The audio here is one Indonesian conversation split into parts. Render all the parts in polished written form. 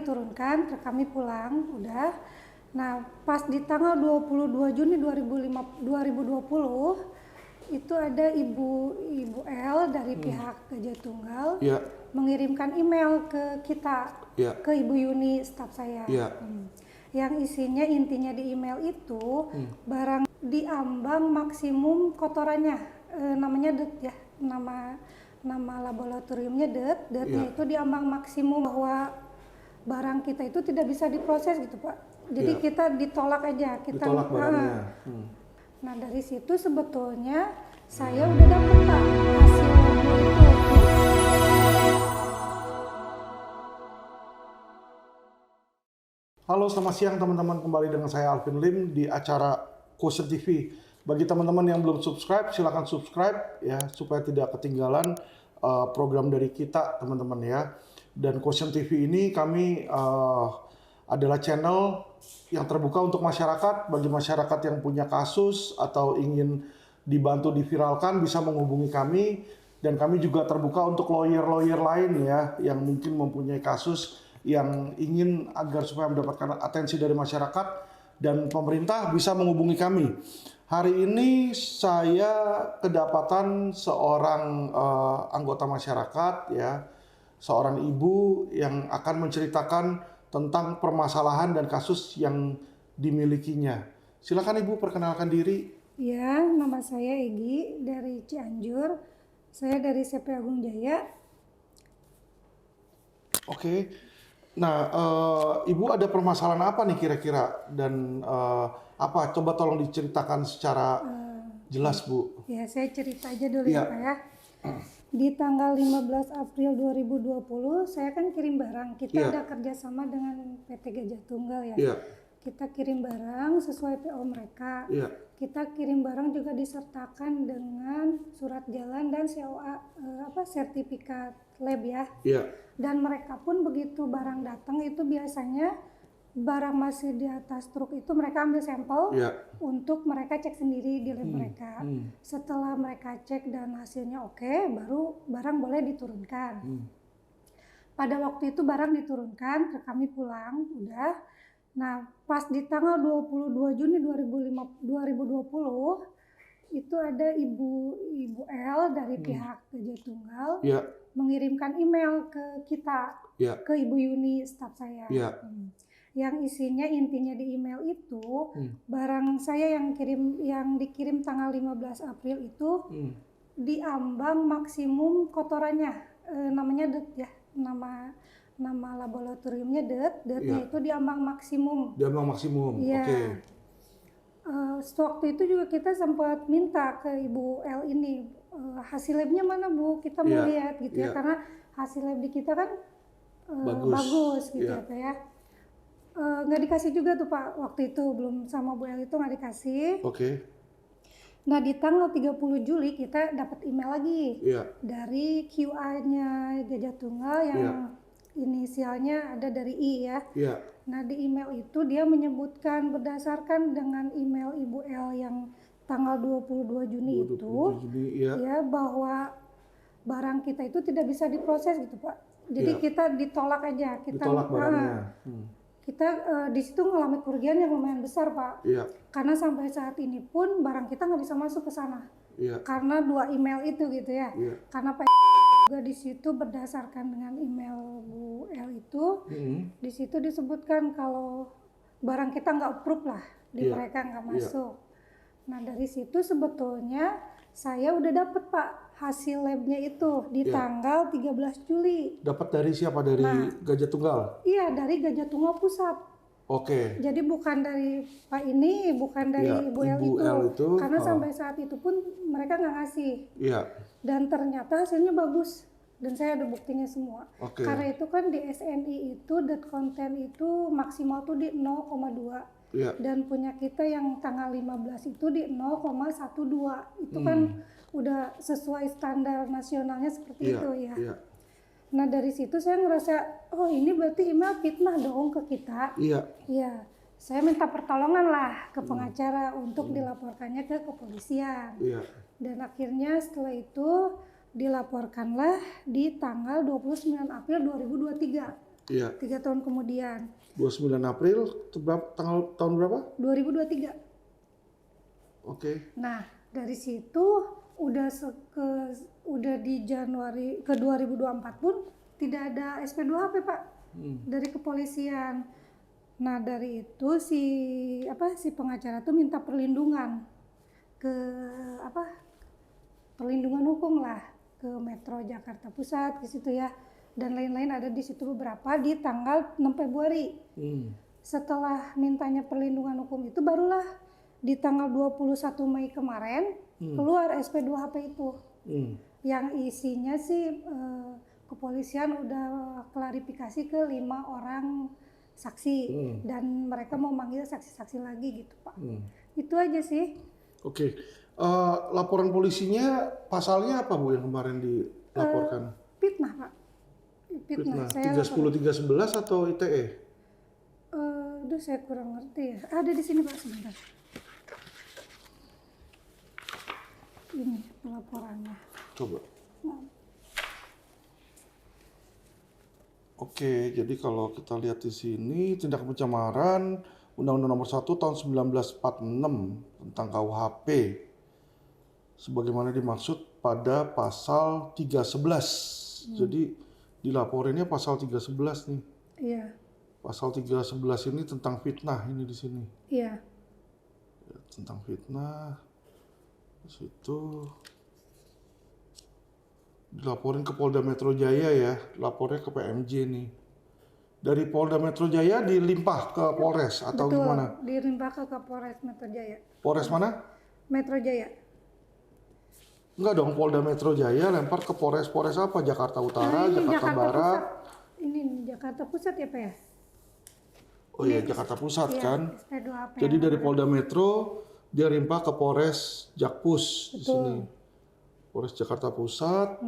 diturunkan, truk kami pulang, udah. Nah, pas di tanggal 22 Juni 2020 itu ada Ibu L dari pihak Gajah Tunggal mengirimkan email ke kita, ke Ibu Yuni, staf saya. Yang isinya intinya di email itu barang diambang maksimum kotorannya, namanya DET ya, nama laboratoriumnya DET-nya itu diambang maksimum, bahwa barang kita itu tidak bisa diproses gitu Pak. Jadi kita ditolak aja, kita ditolak barangnya. Nah dari situ sebetulnya saya udah dapet Pak hasil itu. Halo, selamat siang teman-teman, kembali dengan saya Alvin Lim di acara Quotient TV. Bagi teman-teman yang belum subscribe, silakan subscribe ya supaya tidak ketinggalan program dari kita teman-teman ya. Dan Quotient TV ini kami adalah channel yang terbuka untuk masyarakat. Bagi masyarakat yang punya kasus atau ingin dibantu diviralkan bisa menghubungi kami, dan kami juga terbuka untuk lawyer-lawyer lain ya yang mungkin mempunyai kasus yang ingin agar supaya mendapatkan atensi dari masyarakat dan pemerintah bisa menghubungi kami. Hari ini saya kedapatan seorang anggota masyarakat ya, seorang ibu yang akan menceritakan tentang permasalahan dan kasus yang dimilikinya. Silakan Ibu perkenalkan diri. Ya, nama saya Egi dari Cianjur. Saya dari CP Agung Jaya. Oke. Nah, Ibu ada permasalahan apa nih kira-kira, dan apa? Coba tolong diceritakan secara jelas, Bu. Ya, saya cerita aja dulu ya Pak ya. Di tanggal 15 April 2020 saya kan kirim barang. Kita ada kerjasama dengan PT Gajah Tunggal ya. Kita kirim barang sesuai PO mereka. Kita kirim barang juga disertakan dengan surat jalan dan COA, sertifikat lab ya. Dan mereka pun begitu barang datang itu biasanya barang masih di atas truk itu mereka ambil sampel untuk mereka cek sendiri di lab mereka. Setelah mereka cek dan hasilnya oke, baru barang boleh diturunkan. Pada waktu itu barang diturunkan, truk kami pulang, udah. Nah, pas di tanggal 22 Juni 2020 itu ada Ibu L dari pihak Gajah Tunggal mengirimkan email ke kita, ke Ibu Yuni, staf saya. Yang isinya intinya di email itu barang saya yang dikirim tanggal 15 April itu diambang maksimum kotorannya, namanya DET ya, nama laboratoriumnya DET-nya itu diambang maksimum. Diambang maksimum. Oke. Waktu itu juga kita sempat minta ke Ibu L ini, hasil labnya mana Bu, kita mau lihat gitu ya, karena hasil lab di kita kan bagus gitu ya Pak ya. Nggak dikasih juga tuh Pak, waktu itu belum sama Bu L itu nggak dikasih. Nah di tanggal 30 Juli kita dapat email lagi dari QA-nya Gajah Tunggal yang inisialnya ada dari I ya. Nah di email itu dia menyebutkan berdasarkan dengan email Ibu L yang tanggal 22 Juni itu ya, bahwa barang kita itu tidak bisa diproses gitu Pak. Jadi kita ditolak aja, ditolak barangnya. Kita di situ mengalami kerugian yang lumayan besar Pak. Karena sampai saat ini pun barang kita nggak bisa masuk ke sana. Karena 2 email itu gitu ya. Karena Pak juga di situ berdasarkan dengan email Bu L itu, di situ disebutkan kalau barang kita nggak approve lah, di mereka nggak masuk. Nah dari situ sebetulnya saya udah dapet Pak hasil labnya itu di tanggal 13 Juli. Dapat dari siapa? Dari Gajah Tunggal? Iya, dari Gajah Tunggal Pusat. Jadi bukan dari Pak ini, bukan dari Ibu L itu. Karena sampai saat itu pun mereka nggak ngasih. Dan ternyata hasilnya bagus. Dan saya ada buktinya semua. Karena itu kan di SNI itu .content itu maksimal tuh di 0,2. Dan punya kita yang tanggal 15 itu di 0,12. Itu kan udah sesuai standar nasionalnya seperti itu ya. Nah dari situ saya ngerasa, oh ini berarti email fitnah dong ke kita. Saya minta pertolongan lah ke pengacara untuk dilaporkannya ke kepolisian. Dan akhirnya setelah itu dilaporkanlah di tanggal 29 April 2023. Iya. 3 tahun kemudian. 29 April tahun berapa? 2023. Oke. Nah, dari situ udah di Januari ke 2024 pun tidak ada SP2HP, Pak. Dari kepolisian. Nah, dari itu si pengacara tuh minta perlindungan ke perlindungan hukum lah ke Metro Jakarta Pusat ke situ ya. Dan lain-lain ada di situ beberapa di tanggal 6 Februari. Setelah mintanya perlindungan hukum itu barulah di tanggal 21 Mei kemarin keluar SP2HP itu. Yang isinya sih kepolisian udah klarifikasi ke 5 orang saksi dan mereka mau manggil saksi-saksi lagi gitu, Pak. Itu aja sih. Oke. Laporan polisinya pasalnya apa Bu yang kemarin dilaporkan? Fitnah, Pak. Fitnah. 310 311 atau ITE? Saya kurang ngerti ya. Ada di sini Pak sebentar. Ini pelaporannya. Coba. Oke, jadi kalau kita lihat di sini tindak pencemaran Undang-Undang Nomor 1 Tahun 1946 tentang KUHP sebagaimana dimaksud pada pasal 311. Jadi dilaporinnya pasal 311 nih. Iya. Pasal 311 ini tentang fitnah ini di sini. Iya. Ya, tentang fitnah. Di situ dilaporin ke Polda Metro Jaya ya, lapornya ke PMJ nih. Dari Polda Metro Jaya dilimpah ke Polres atau Betul, gimana? dilimpah ke Kapolres Metro Jaya. Polres mana? Metro Jaya. Enggak dong, Polda Metro Jaya lempar ke Polres apa? Jakarta Utara, Jakarta Barat. Pusat. Ini Jakarta Pusat ya Pak ya? Oh iya, Jakarta Pusat Iya, kan. SP2HP. Jadi dari Polda Metro dia limpah ke Polres Jakpus di sini. Polres Jakarta Pusat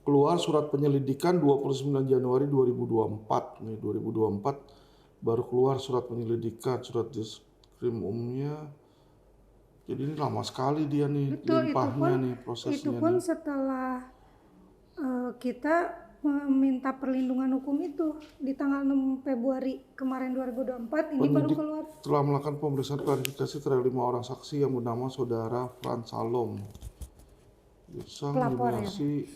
keluar surat penyelidikan 29 Januari 2024 nih 2024 baru keluar surat penyelidikan surat diskrim umumnya. Jadi ini lama sekali dia nih limpahnya nih prosesnya. Itu pun setelah kita meminta perlindungan hukum itu di tanggal 6 Februari kemarin 2024 ini baru keluar. Telah melakukan pemeriksaan klarifikasi terhadap 5 orang saksi yang bernama Saudara Frans Salom, Yursang, Yuniarsi,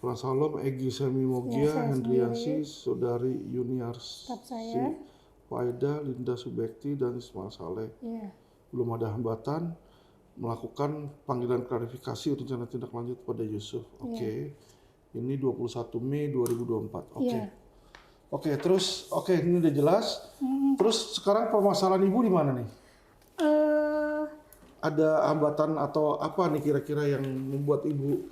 Frans Salom, Egy Semimogia, Hendriansi, Saudari Yuniarsi, Faida, Linda Subekti, dan Ismail Saleh. Belum ada hambatan melakukan panggilan klarifikasi rencana tindak lanjut pada Yusuf. Oke. Ini 21 Mei 2024. Oke, terus ini udah jelas. Terus sekarang permasalahan Ibu di mana nih? Ada hambatan atau apa nih kira-kira yang membuat Ibu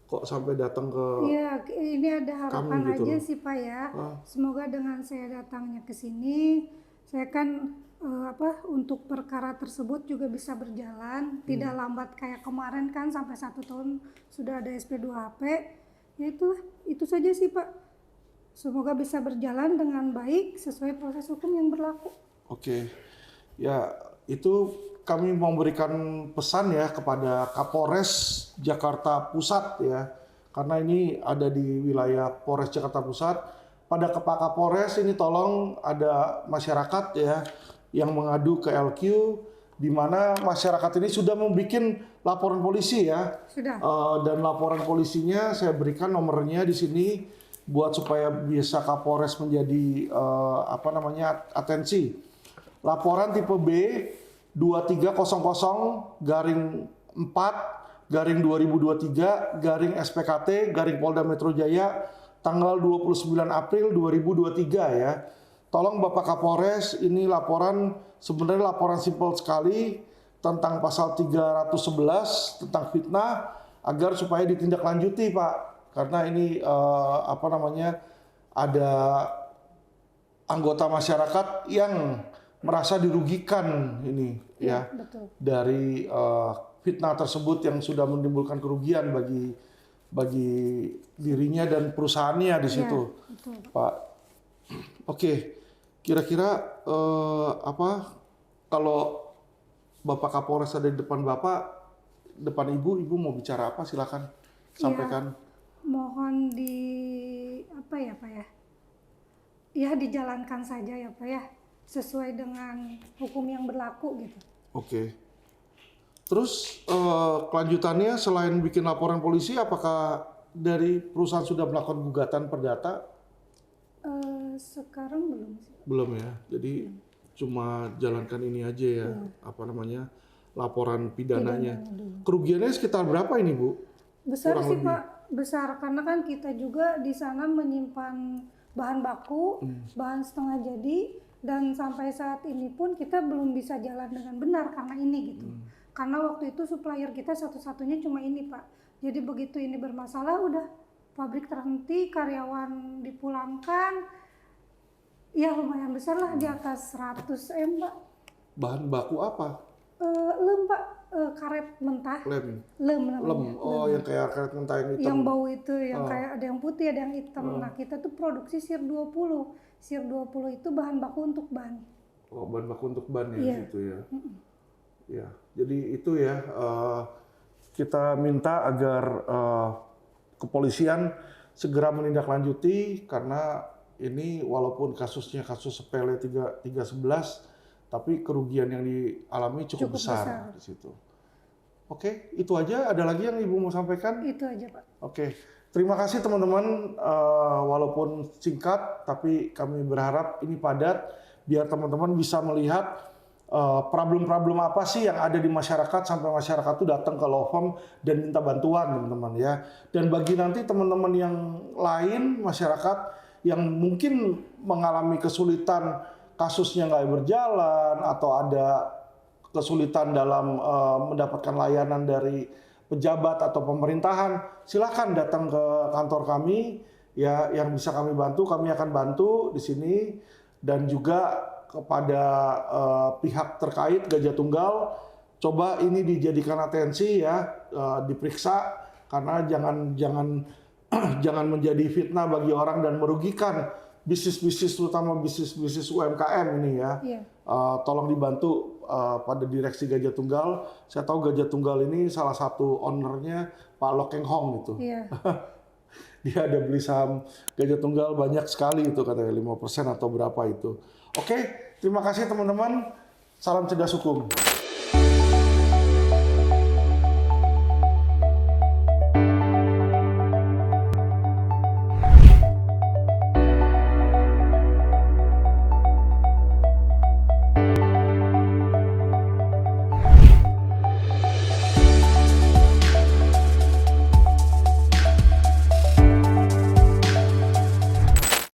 kok sampai datang ke Iya, ini ada harapan gitu aja sih Pak ya. Semoga dengan saya datangnya ke sini, saya kan untuk perkara tersebut juga bisa berjalan, tidak lambat kayak kemarin kan sampai 1 tahun sudah ada SP2HP. Ya itu saja sih Pak. Semoga bisa berjalan dengan baik sesuai proses hukum yang berlaku. Oke. Ya, itu kami memberikan pesan ya kepada Kapolres Jakarta Pusat ya. Karena ini ada di wilayah Polres Jakarta Pusat. Pada Pak Kapolres ini tolong ada masyarakat ya yang mengadu ke LQ di mana masyarakat ini sudah membuat laporan polisi ya. Sudah. Dan laporan polisinya saya berikan nomornya di sini buat supaya bisa Kapolres menjadi atensi. Laporan tipe B 2304/4/2023 Polda Metro Jaya tanggal 29 April 2023 ya. Tolong Bapak Kapolres, ini laporan sebenarnya laporan simpel sekali tentang pasal 311 tentang fitnah agar supaya ditindaklanjuti Pak. Karena ini ada anggota masyarakat yang merasa dirugikan ini ya betul. Dari fitnah tersebut yang sudah menimbulkan kerugian bagi dirinya dan perusahaannya di situ, betul. Pak. Oke, kira-kira kalau Bapak Kapolres ada di depan Ibu mau bicara apa? Silakan sampaikan. Mohon apa ya Pak ya? Ya dijalankan saja ya Pak ya, sesuai dengan hukum yang berlaku gitu. Oke. Terus kelanjutannya selain bikin laporan polisi, apakah dari perusahaan sudah melakukan gugatan perdata? Sekarang belum sih. Belum ya. Jadi cuma jalankan ini aja ya, apa namanya, laporan pidananya. Kerugiannya sekitar berapa ini Bu? Besar sih Pak, besar karena kan kita juga di sana menyimpan bahan baku, bahan setengah jadi, dan sampai saat ini pun kita belum bisa jalan dengan benar karena ini gitu. Karena waktu itu supplier kita satu-satunya cuma ini Pak. Jadi begitu ini bermasalah udah pabrik terhenti, karyawan dipulangkan. Ya lumayan besar lah, di atas 100 M Pak. Bahan baku apa? Lem Pak, karet mentah. Lem. Namanya. Oh, yang kayak karet mentah yang hitam. Yang bau itu, yang kayak ada yang putih, ada yang hitam. Nah kita tuh produksi SIR 20. SIR 20 itu bahan baku untuk ban. Oh, bahan baku untuk ban ya gitu ya. Ya, jadi itu ya, kita minta agar kepolisian segera menindaklanjuti karena ini walaupun kasusnya kasus sepele 311, tapi kerugian yang dialami cukup besar di situ. Oke, itu aja. Ada lagi yang Ibu mau sampaikan? Itu aja Pak. Oke, terima kasih teman-teman. Walaupun singkat, tapi kami berharap ini padat biar teman-teman bisa melihat problem-problem apa sih yang ada di masyarakat sampai masyarakat itu datang ke law firm dan minta bantuan teman-teman ya. Dan bagi nanti teman-teman yang lain masyarakat yang mungkin mengalami kesulitan kasusnya nggak berjalan atau ada kesulitan dalam mendapatkan layanan dari pejabat atau pemerintahan, silakan datang ke kantor kami ya, yang bisa kami bantu kami akan bantu di sini. Dan juga kepada pihak terkait Gajah Tunggal, coba ini dijadikan atensi ya, diperiksa karena jangan menjadi fitnah bagi orang dan merugikan bisnis-bisnis, terutama bisnis-bisnis UMKM ini ya. Tolong dibantu pada direksi Gajah Tunggal. Saya tahu Gajah Tunggal ini salah satu ownernya Pak Lokeng Hong gitu. Dia ada beli saham Gajah Tunggal banyak sekali itu katanya 5% atau berapa itu. Oke, terima kasih teman-teman. Salam cerdas hukum.